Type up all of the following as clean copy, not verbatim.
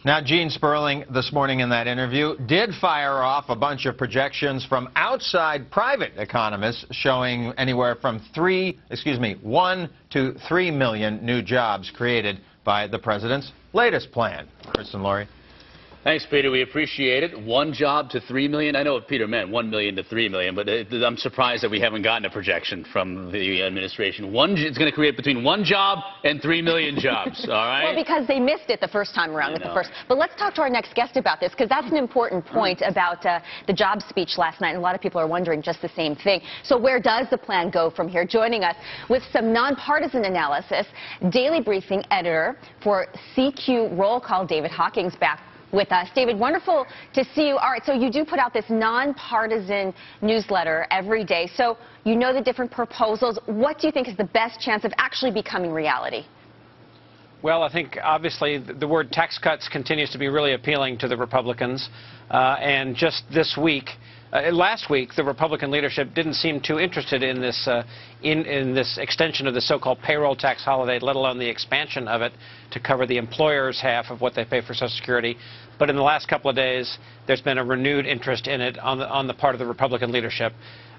Now, Gene Sperling, this morning in that interview, did fire off a bunch of projections from outside private economists showing anywhere from 1 to 3 million new jobs created by the president's latest plan. Chris and Laurie. Thanks, Peter. We appreciate it. 1 job to 3 million. I know what Peter meant, 1 million to 3 million, but I'm surprised that we haven't gotten a projection from the administration. It's going to create between 1 job and 3 million jobs, all right? Well, because they missed it the first time around with the first. But let's talk to our next guest about this, because that's an important point about the job speech last night, and a lot of people are wondering just the same thing. So where does the plan go from here? Joining us with some nonpartisan analysis, Daily Briefing editor for CQ Roll Call, David Hawkings, back with us. David, wonderful to see you. All right, so you do put out this nonpartisan newsletter every day. So you know the different proposals. What do you think is the best chance of actually becoming reality? Well, I think obviously the word tax cuts continues to be really appealing to the Republicans. And just this week, last week, the Republican leadership didn't seem too interested in this in this extension of the so-called payroll tax holiday, let alone the expansion of it to cover the employer's half of what they pay for Social Security. But in the last couple of days, there's been a renewed interest in it on the part of the Republican leadership.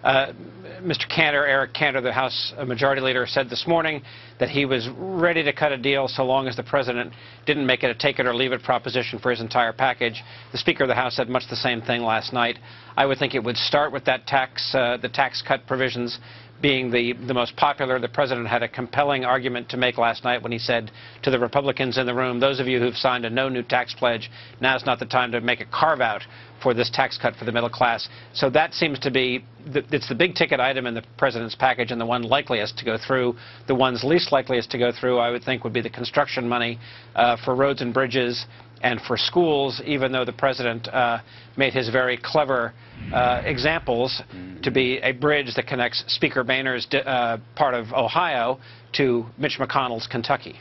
Mr. Cantor, Eric Cantor, the House Majority Leader, said this morning that he was ready to cut a deal so long as the President didn't make it a take-it-or-leave-it proposition for his entire package. The Speaker of the House said much the same thing last night. I would think it would start with that the tax cut provisions being the most popular. The President had a compelling argument to make last night when he said to the Republicans in the room, those of you who've signed a no new tax pledge, now's not the time to make a carve-out for this tax cut for the middle class. So that seems to be, it's the big ticket item in the President's package and the one likeliest to go through. The ones least likeliest to go through, I would think, would be the construction money for roads and bridges and for schools, even though the President made his very clever examples to be a bridge that connects Speaker Boehner's part of Ohio to Mitch McConnell's Kentucky.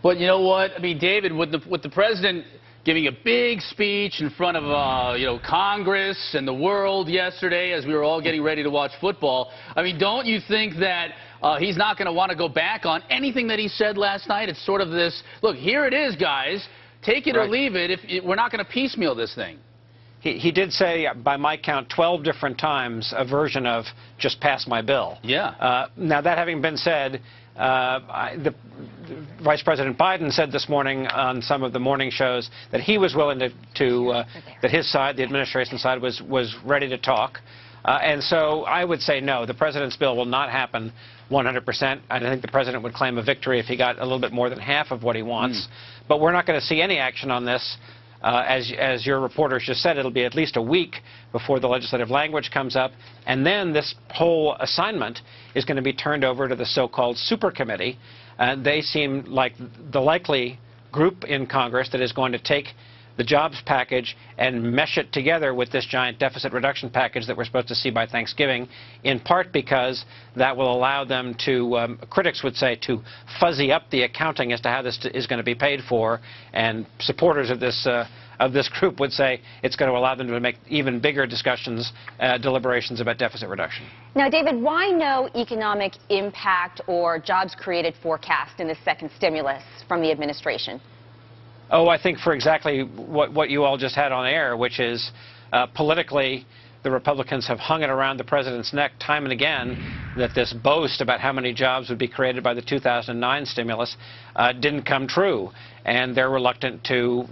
But you know what? I mean, David, with the President giving a big speech in front of Congress and the world yesterday as we were all getting ready to watch football, I mean, don't you think that he's not going to want to go back on anything that he said last night? It's sort of this, look, here it is, guys. Take it or leave it. We're not going to piecemeal this thing. He did say, by my count, 12 different times a version of just pass my bill. Yeah. Now, that having been said, Vice President Biden said this morning on some of the morning shows that he was willing that his side, the administration side, was ready to talk. And so I would say no, the President's bill will not happen 100%. I think the President would claim a victory if he got a little bit more than half of what he wants. But we're not going to see any action on this. As your reporters just said, it'll be at least a week before the legislative language comes up, and then this whole assignment is going to be turned over to the so-called super committee. They seem like the likely group in Congress that is going to take the jobs package and mesh it together with this giant deficit reduction package that we're supposed to see by Thanksgiving, in part because that will allow them to, critics would say, to fuzzy up the accounting as to how this is going to be paid for, and supporters of this group would say it's going to allow them to make even bigger discussions, deliberations about deficit reduction. Now, David, why no economic impact or jobs created forecast in the second stimulus from the administration? Oh, I think for exactly what you all just had on air, which is politically, the Republicans have hung it around the President's neck time and again that this boast about how many jobs would be created by the 2009 stimulus didn't come true. And they're reluctant to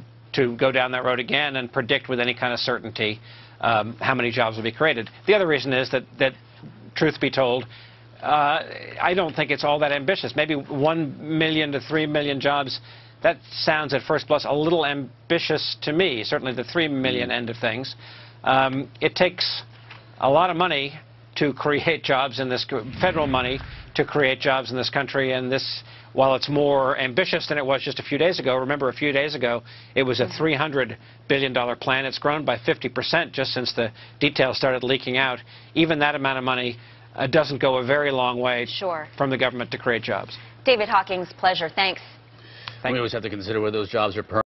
go down that road again and predict with any kind of certainty how many jobs will be created. The other reason is that truth be told, I don't think it's all that ambitious. Maybe 1 million to 3 million jobs. That sounds at first blush a little ambitious to me, certainly the 3 million end of things. It takes a lot of money to create jobs in this, federal money to create jobs in this country, and this, while it's more ambitious than it was just a few days ago, remember a few days ago it was a $300 billion plan. It's grown by 50% just since the details started leaking out. Even that amount of money doesn't go a very long way from the government to create jobs. David Hawkings, pleasure. Thanks. We always have to consider where those jobs are permanent.